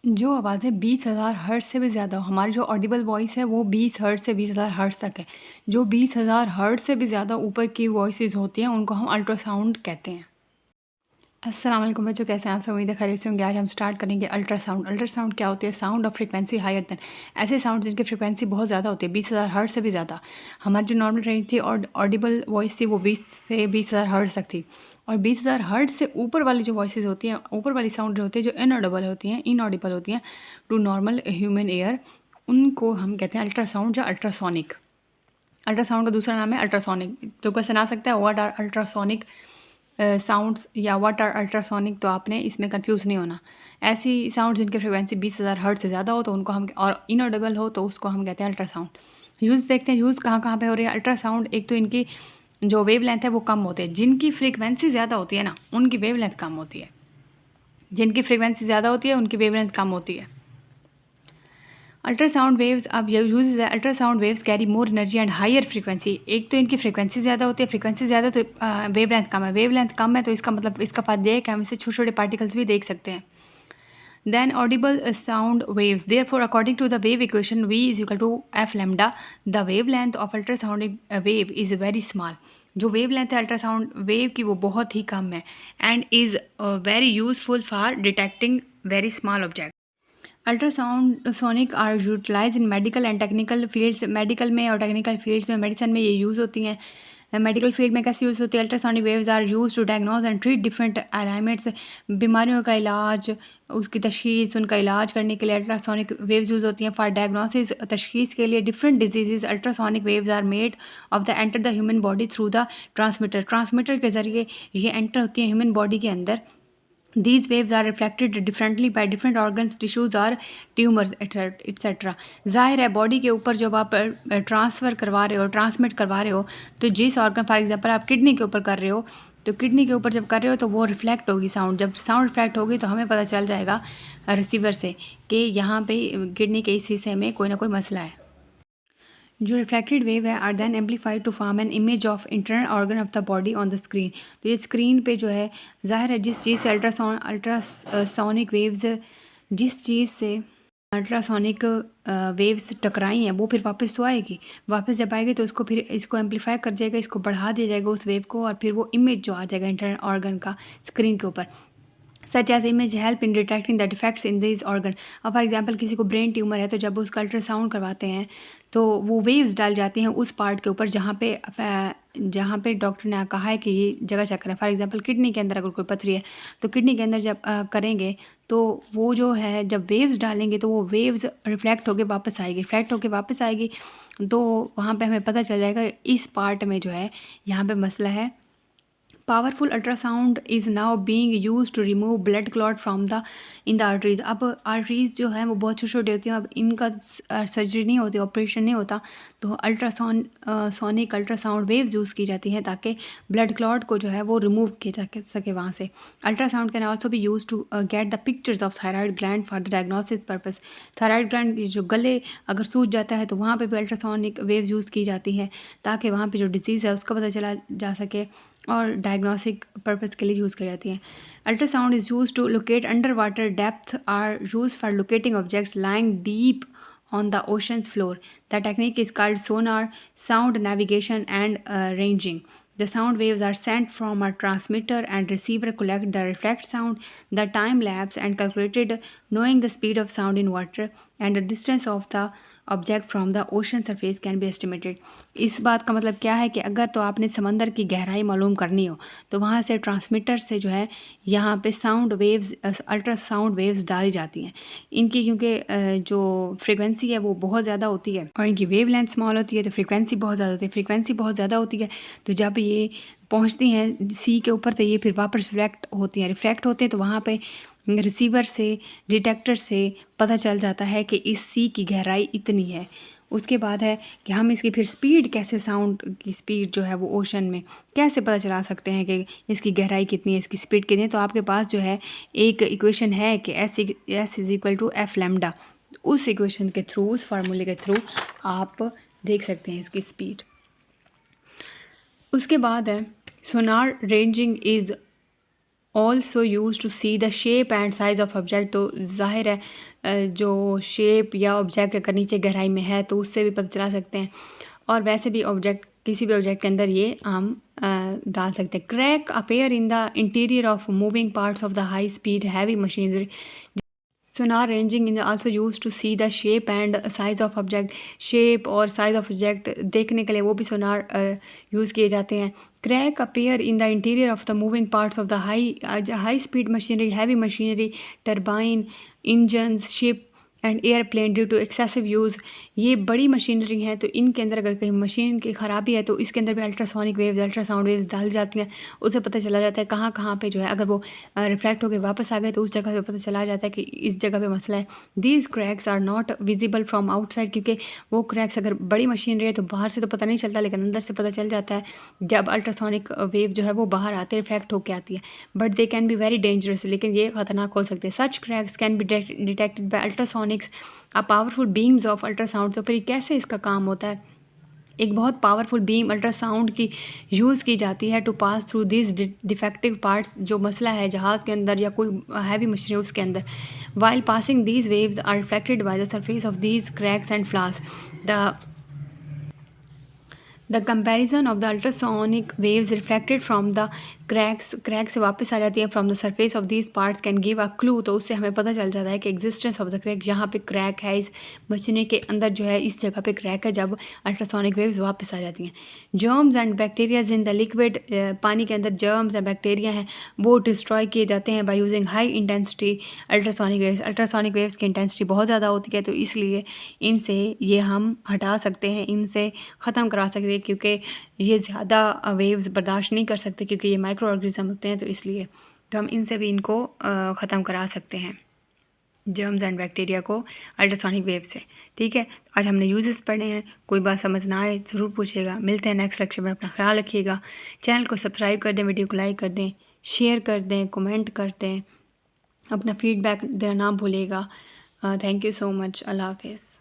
जो आवाज़ें 20,000 हर्ट्ज़ से भी ज़्यादा हो, हमारी जो ऑडिबल वॉइस है वो 20 हर्ट्ज़ से 20,000 हर्ट्ज़ तक है। जो 20,000 हर्ट्ज़ से भी ज़्यादा ऊपर की वॉइसेज़ होती हैं उनको हम अल्ट्रासाउंड कहते हैं। अस्सलाम वालेकुम बच्चों, कैसे हैं आप सब? उम्मीद है खैरियत से होंगे। आज हम स्टार्ट करेंगे अल्ट्रासाउंड। अल्ट्रासाउंड क्या होती है? Sound of frequency higher than, ऐसे साउंड जिनकी फ्रीक्वेंसी बहुत ज़्यादा होती है, 20,000 हर्ट्ज़ से भी ज़्यादा। हमारी जो नॉर्मल रेंज थी और ऑडिबल वॉइस थी वो 20 से 20,000 हर्ट्ज़ तक थी। और 20,000 हर्ट्ज़ से ऊपर वाली जो वॉइसेज़ होती हैं, ऊपर वाली साउंड जो होती है, जो इनऑडिबल होती हैं टू नॉर्मल ह्यूमन ईयर, उनको हम कहते हैं अल्ट्रासाउंड या अल्ट्रासोनिक। अल्ट्रासाउंड का दूसरा नाम है अल्ट्रासोनिक। तो क्वेश्चन आ सकता है व्हाट आर अल्ट्रासोनिक साउंड्स या व्हाट आर अल्ट्रासोनिक, तो आपने इसमें कंफ्यूज नहीं होना। ऐसी साउंड जिनकी फ्रिक्वेंसी 20,000 हर्ट्ज़ से ज़्यादा हो तो उनको हम, और इनऑडिबल हो तो उसको हम कहते हैं अल्ट्रासाउंड। यूज़ देखते हैं, यूज़ कहाँ कहाँ पे हो रही है अल्ट्रासाउंड। एक तो इनकी जो वेव लेंथ है वो कम होती है। जिनकी फ्रीक्वेंसी ज़्यादा होती है ना, उनकी वेव लेंथ कम होती है। जिनकी फ्रीक्वेंसी ज़्यादा होती है उनकी वेव लेंथ कम होती है। अल्ट्रासाउंड वेव्स अब यूज है, ultrasound waves carry more energy and higher frequency. एक तो इनकी फ्रीक्वेंसी ज़्यादा होती है, फ्रीक्वेंसी ज़्यादा तो वेव लेंथ कम है। वेव लेंथ कम है तो इसका मतलब, इसका फायदा है कि हम इसे छोटे छोटे पार्टिकल्स भी देख सकते हैं। Then audible sound waves. Therefore, according to the wave equation, V is equal to F lambda. The wavelength of ultrasonic wave is very small. जो वेव लेंथ है अल्ट्रासाउंड वेव की वो बहुत ही कम है and is very useful for detecting very small object. Ultrasound sonic are utilize in medical and technical fields. Medical में और टेक्निकल फील्ड्स में, मेडिसिन में ये यूज़ होती हैं। मेडिकल फील्ड में कैसे यूज़ होती है? Ultrasonic waves are use to diagnose and treat different elements. बीमारियों का इलाज, उसकी तशखीस, उनका इलाज करने के लिए अल्ट्रासोनिक वेव्स यूज़ होती हैं। फॉर डायग्नोसिस, तशखीस के लिए different diseases, ultrasonic waves are made of the enter the human body through the transmitter. Transmitter के ज़रिए ये एंटर होती है ह्यूमन बॉडी के अंदर। These waves are reflected differently by different organs, tissues or tumors, etc. ज़ाहिर है body के ऊपर जब आप ट्रांसफ़र करवा रहे हो, ट्रांसमिट करवा रहे हो, तो जिस ऑर्गन, फॉर एग्जांपल आप किडनी के ऊपर कर रहे हो, तो किडनी के ऊपर जब कर रहे हो तो वो रिफ्लेक्ट होगी साउंड। जब साउंड रिफ्लेक्ट होगी तो हमें पता चल जाएगा रिसीवर से कि यहाँ पे किडनी के इस हिस्से में कोई ना कोई मसला है। जो रिफ्लेक्टेड वेव है are then amplified to form an image of internal organ of the body on the screen. तो ये स्क्रीन पे जो है, ज़ाहिर है जिस चीज़ से अल्ट्रासोनिक वेव्स, जिस चीज़ से अल्ट्रासोनिक वेव्स टकराई हैं वो फिर वापस तो आएगी। वापस जब आएगी तो उसको फिर इसको एम्पलीफाई कर जाएगा, इसको बढ़ा दिया जाएगा उस वेव को, और फिर वो इमेज जो आ जाएगा इंटरनल ऑर्गन का स्क्रीन के ऊपर। Such as image help in detecting the defects in this organ. अब फॉर एग्जांपल किसी को ब्रेन ट्यूमर है तो जब उसका अल्ट्रासाउंड करवाते हैं तो वो वेव्स डाल जाती हैं उस पार्ट के ऊपर जहाँ पे डॉक्टर ने कहा है कि ये जगह चेक करें। फॉर एग्जांपल किडनी के अंदर अगर कोई पथरी है तो किडनी के अंदर जब करेंगे तो वो जो है, जब वेव्स डालेंगे तो वो वेव्स रिफ्लेक्ट होकर वापस आएगी, तो वहाँ पे हमें पता चल जाएगा इस पार्ट में जो है यहाँ पे मसला है। Powerful ultrasound is now being use to remove blood clot from the in the arteries. अब आर्टरीज जो है वो बहुत छोटी छोटी होती हैं, अब इनका सर्जरी नहीं होती, ऑपरेशन नहीं होता, तो सोनिक अल्ट्रासाउंड वेव्स यूज़ की जाती हैं ताकि ब्लड क्लॉट को जो है वो रिमूव किया जा सके वहाँ से। अल्ट्रासाउंड कैन ऑल्सो भी use to get the pictures of thyroid gland for the diagnosis purpose. Thyroid gland जो गले अगर सूज जाता है तो वहाँ पर भी अल्ट्रासोनिक वेव्स यूज़ की जाती हैं ताकि वहाँ पर जो डिजीज़ है उसका पता चला जा सके, और डायग्नोस्टिक पर्पस के लिए यूज़ की जाती हैं। Ultrasound is use to locate under water depth are use for locating objects lying deep on the ocean's floor. The technique is called sonar, sound navigation and ranging. The sound waves are sent from a transmitter and receiver collect the reflect sound, the time lapse and calculated knowing the speed of sound in water and the distance of the object from the ocean surface can be estimated. इस बात का मतलब क्या है कि अगर तो आपने समंदर की गहराई मालूम करनी हो तो वहाँ से ट्रांसमीटर से जो है यहाँ पे साउंड वेव्स, अल्ट्रासाउंड वेव्स डाली जाती हैं। इनकी क्योंकि जो फ्रीक्वेंसी है वो बहुत ज़्यादा होती है और इनकी वेव लेंथ स्मॉल होती है तो फ्रीक्वेंसी बहुत ज़्यादा होती है। फ्रीक्वेंसी बहुत ज़्यादा होती है तो जब ये पहुँचती हैं सी के ऊपर तो ये फिर वापस रिफ्लेक्ट होते हैं तो वहाँ पे रिसीवर से, डिटेक्टर से पता चल जाता है कि इस सी की गहराई इतनी है। उसके बाद है कि हम इसकी फिर स्पीड कैसे, साउंड की स्पीड जो है वो ओशन में कैसे पता चला सकते हैं कि इसकी गहराई कितनी है, इसकी स्पीड कितनी है। तो आपके पास जो है एक इक्वेशन है कि S is equal to F lambda. उस इक्वेशन के थ्रू, उस फार्मूले के थ्रू आप देख सकते हैं इसकी स्पीड। उसके बाद है sonar ranging is also use to see the shape and size of object. तो जाहिर है जो शेप या ऑब्जेक्ट अगर नीचे गहराई में है तो उससे भी पता चला सकते हैं, और वैसे भी ऑब्जेक्ट किसी भी ऑब्जेक्ट के अंदर ये हम डाल सकते हैं। Crack appear in the interior of moving parts of the high speed heavy machinery. Sonar ranging in also use to see the shape and size of object. Shape और साइज़ ऑफ ऑब्जेक्ट देखने के लिए वो भी सोनार use किए जाते हैं। Crack appear in the interior of the moving parts of the high speed machinery heavy machinery, turbine, engines, ship and airplane due to excessive use. ये बड़ी मशीनरी हैं तो इनके अंदर अगर कहीं मशीन की ख़राबी है तो इसके अंदर भी अल्ट्रासोनिक वेव्स, अल्ट्रासाउंड वेव्स डाल जाती हैं। उससे पता चला जाता है कहाँ कहाँ पे जो है, अगर वो रिफ्लेक्ट होकर वापस आ गए तो उस जगह पे पता चला जाता है कि इस जगह पे मसला है। These cracks are not visible from outside, क्योंकि वो क्रैक्स अगर बड़ी मशीनरी है तो बाहर से तो पता नहीं चलता, लेकिन अंदर से पता चल जाता है जब अल्ट्रासोनिक वेव जो है वो बाहर आते रिफ्लेक्ट होकर आती है। But they can be very dangerous, लेकिन ये ख़तरनाक हो सकते हैं। Such cracks can be detected by ultrasonics a powerful beams of ultrasound. तो फिर कैसे इसका काम होता है? एक बहुत पावरफुल बीम अल्ट्रासाउंड की यूज़ की जाती है to pass through this defective parts. जो मसला है जहाज़ के अंदर या कोई हैवी मशीनरी उसके अंदर, while passing these waves are reflected by the surface of these cracks and flaws. The comparison of the ultrasonic waves reflected from the crack से वापस आ जाती है from the surface of these parts can give a clue. तो उससे हमें पता चल जाता है कि एग्जिस्टेंस ऑफ द क्रैक, जहाँ पे क्रैक है इस मशीनरी के अंदर जो है इस जगह पे क्रैक है जब अल्ट्रासोनिक वेव्स वापस आ जाती हैं। Germs and bacterias in the liquid, पानी के अंदर जर्म्स या बैक्टीरिया हैं वो डिस्ट्रॉय किए जाते हैं by using high intensity ultrasonic waves. Ultrasonic waves की इंटेंसिटी बहुत ज़्यादा होती है तो इसलिए इनसे ये हम हटा सकते हैं, इनसे ख़त्म करा सकते हैं, क्योंकि ये ज़्यादा वेव्स बर्दाश्त नहीं कर सकते, क्योंकि ये माइक्रो ऑर्गेनिज्म होते हैं तो इसलिए तो हम इनसे भी इनको ख़त्म करा सकते हैं, जर्म्स एंड बैक्टीरिया को अल्ट्रासोनिक वेव से। ठीक है, आज हमने यूजेस पढ़े हैं। कोई बात समझ ना आए ज़रूर पूछिएगा। मिलते हैं नेक्स्ट लेक्चर में। अपना ख्याल रखिएगा। चैनल को सब्सक्राइब कर दें, वीडियो को लाइक कर दें, शेयर कर दें, कमेंट कर दें, अपना फीडबैक देना ना भूलिएगा। Thank you so much. अल्लाह हाफिज़।